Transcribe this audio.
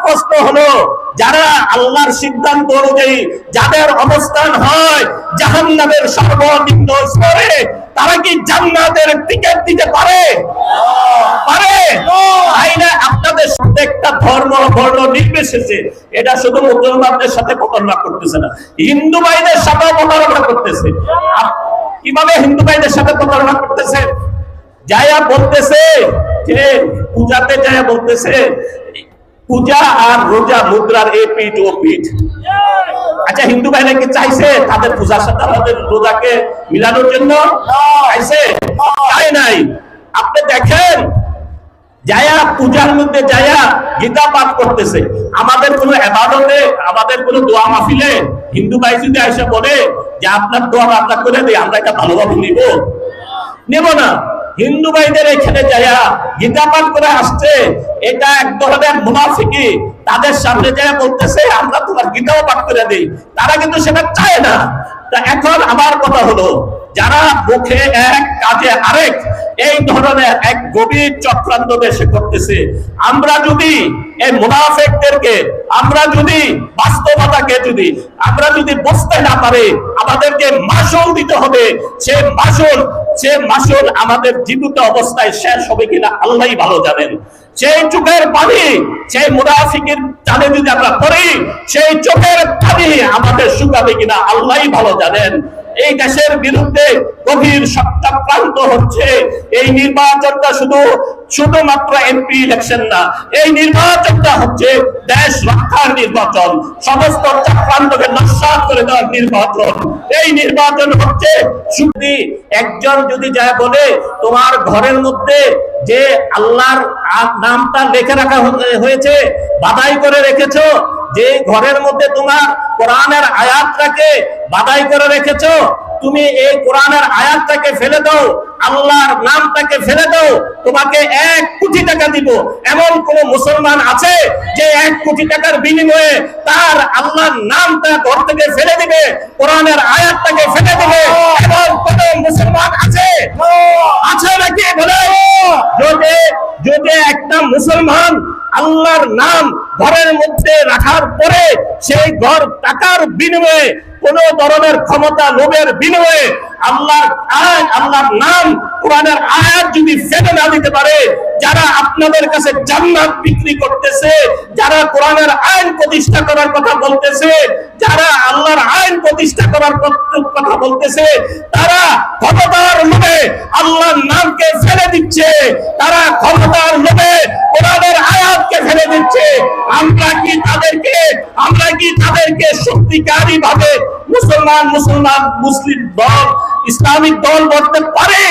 প্রশ্ন হলো, যারা আল্লাহর সিদ্ধান্ত অনুযায়ী যাদের অবস্থান হয় জাহান্নামের সর্বনিম্ন স্তরে, তারা কি জান্নাতের টিকিট দিতে পারে? পারে? তাই না? আপনাদের সাথে একটা ধর্ম বর্ণ নির্বিশেষে এটা শুধু মুসলমানদের সাথে প্রতারণা করতেছে না, হিন্দু ভাইদের সাথেও প্রতারণা করতেছে। কিভাবে হিন্দু ভাইদের সাথে প্রতারণা করতেছে? যায়া বলতেছে যে পূজাতে যায়া বলতেছে পূজা আর রোজা মুদ্রার এ পিঠ ও পিঠ। আচ্ছা, হিন্দু ভাইরা কি চাইছে তাদের পূজার সাথে আমাদের রোজাকে মিলানোর জন্য? চাইছে? চাই নাই। আপনি দেখেন, যায়া পূজার মধ্যে যায়া গীতা পাঠ করতেছে, আমাদের কোন ইবাদতে, আমাদের কোন দোয়া মাহফিলে হিন্দু ভাই যদি এসে বলে যে আপনার দোয়া আমরা করে দিই, আমরা এটা ভালোভাবে নেব না। হিন্দু ভাইদের এখানে যায়া গীতা পাঠ করে আসছে, এটা এক ধরনের মুনাফিকি। তাদের সামনে যায়া বলতেছে আমরা তোমার গীতাও পাঠ করে দিই, তারা কিন্তু সেটা চায় না। তা এখন আমার কথা হলো, যারা মুখে এক কাজে আরেক, এই ধরনের এক গভীর চক্রান্ত দেশে করতেছে, আমরা যদি এই মুনাফিকদেরকে, আমরা যদি বাস্তবতাকে আমরা যদি বুঝতে না পারি, আমাদেরকে মাসুল দিতে হবে। সে মাসুল আমাদের জীবিত অবস্থায় শেষ হবে কিনা আল্লাহই ভালো জানেন। সেই চোখের পানি, সেই মুনাফিকের জানে যদি আমরা পড়ি, সেই চোখের পানি আমাদের শুকাবে কিনা আল্লাহই ভালো জানেন। এই দেশের বিরুদ্ধে গভীর চক্রান্ত হচ্ছে। এই নির্বাচনটা শুধুমাত্র এমপি ইলেকশন না, এই নির্বাচনটা হচ্ছে দেশ রক্ষার নির্বাচন, সমস্ত চক্রান্তকে নস্যাৎ করে দেওয়ার নির্বাচন। এই নির্বাচন হচ্ছে শুধু একজন যদি যায় বলে তোমার ঘরের মধ্যে যে আল্লাহর নামটা লিখে রাখা হয়েছে, বাধাই করে রেখেছো, যে ঘরের মধ্যে তোমার কোরআনের আয়াতটাকে বাধাই করে রেখেছো, তুমি এই কোরআনের আয়াতটাকে ফেলে দাও, আল্লাহর নামটাকে ফেলে দাও, তোমাকে 1 কোটি টাকা দিব। এমন কোন মুসলমান আছে যে 1 কোটি টাকার বিনিময়ে তার আল্লাহর নামটা ঘর থেকে ফেলে দিবে, কোরআনের আয়াতটাকে ফেলে দিবে? এমন কোন মুসলমান আছে? আছে নাকি বলে? যদি একটা মুসলমান আল্লাহর নাম ঘরের মধ্যে রাখার পরে সেই ঘর টাকার বিনিময়ে, কোন ধরনের ক্ষমতা লোভের বিনিময়ে আল্লাহর নাম কোরআনের আয়াত যদি ফেলে না দিতে পারে, যারা আপনাদের কাছে জান্নাত বিক্রি করতেছে, যারা কোরআনের আইন প্রতিষ্ঠা করার কথা বলতেছে, যারা আল্লাহর আইন প্রতিষ্ঠা করার কথা বলতেছে, তারা ক্ষমতার লোভে আল্লাহর নামকে ফেলে দিচ্ছে, তারা ক্ষমতার লোভে কোরআনের আয়াতকে ফেলে দিচ্ছে। আমরা কি তাদেরকে সত্যিকারী ভাবে মুসলিম দল, ইসলামিক দল বলতে পারি?